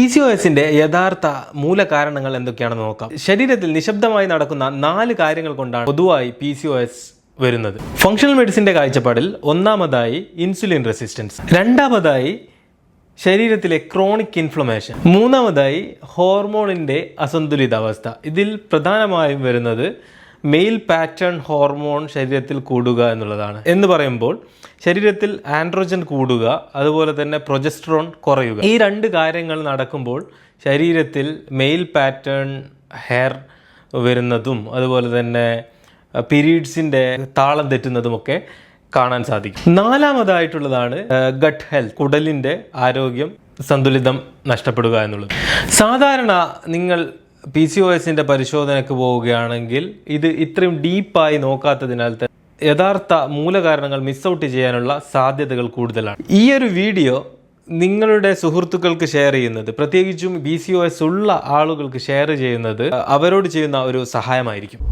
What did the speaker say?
PCOSന്റെ യഥാർത്ഥ മൂലകാരണങ്ങൾ എന്തൊക്കെയാണെന്ന് നോക്കാം. ശരീരത്തിൽ നിശബ്ദമായി നടക്കുന്ന 4 കാര്യങ്ങൾ കൊണ്ടാണ് പൊതുവായി PCOS വരുന്നത്. ഫങ്ഷണൽ മെഡിസിന്റെ കാഴ്ചപ്പാടിൽ ഒന്നാമതായി ഇൻസുലിൻ റെസിസ്റ്റൻസ്, രണ്ടാമതായി ശരീരത്തിലെ ക്രോണിക് ഇൻഫ്ലമേഷൻ, മൂന്നാമതായി ഹോർമോണിന്റെ അസന്തുലിതാവസ്ഥ. ഇതിൽ പ്രധാനമായും വരുന്നത് മെയിൽ പാറ്റേൺ ഹോർമോൺ ശരീരത്തിൽ കൂടുക എന്നുള്ളതാണ്. എന്ന് പറയുമ്പോൾ ശരീരത്തിൽ ആൻഡ്രോജൻ കൂടുക, അതുപോലെ തന്നെ പ്രൊജസ്ട്രോൺ കുറയുക. ഈ 2 കാര്യങ്ങൾ നടക്കുമ്പോൾ ശരീരത്തിൽ മെയിൽ പാറ്റേൺ ഹെയർ വരുന്നതും അതുപോലെ തന്നെ പീരീഡ്സിൻ്റെ താളം തെറ്റുന്നതുമൊക്കെ കാണാൻ സാധിക്കും. നാലാമതായിട്ടുള്ളതാണ് ഗട്ട് ഹെൽത്ത്, കുടലിൻ്റെ ആരോഗ്യം, സന്തുലിതം നഷ്ടപ്പെടുക എന്നുള്ളത്. സാധാരണ നിങ്ങൾ PCOSന്റെ പരിശോധനയ്ക്ക് പോവുകയാണെങ്കിൽ ഇത് ഇത്രയും ഡീപ്പായി നോക്കാത്തതിനാൽ യഥാർത്ഥ മൂലകാരണങ്ങൾ മിസ് ഔട്ട് ചെയ്യാനുള്ള സാധ്യതകൾ കൂടുതലാണ്. ഈ ഒരു വീഡിയോ നിങ്ങളുടെ സുഹൃത്തുക്കൾക്ക് ഷെയർ ചെയ്യുന്നത്, പ്രത്യേകിച്ചും PCOS ഉള്ള ആളുകൾക്ക് ഷെയർ ചെയ്യുന്നത് അവരോട് ചെയ്യുന്ന ഒരു സഹായമായിരിക്കും.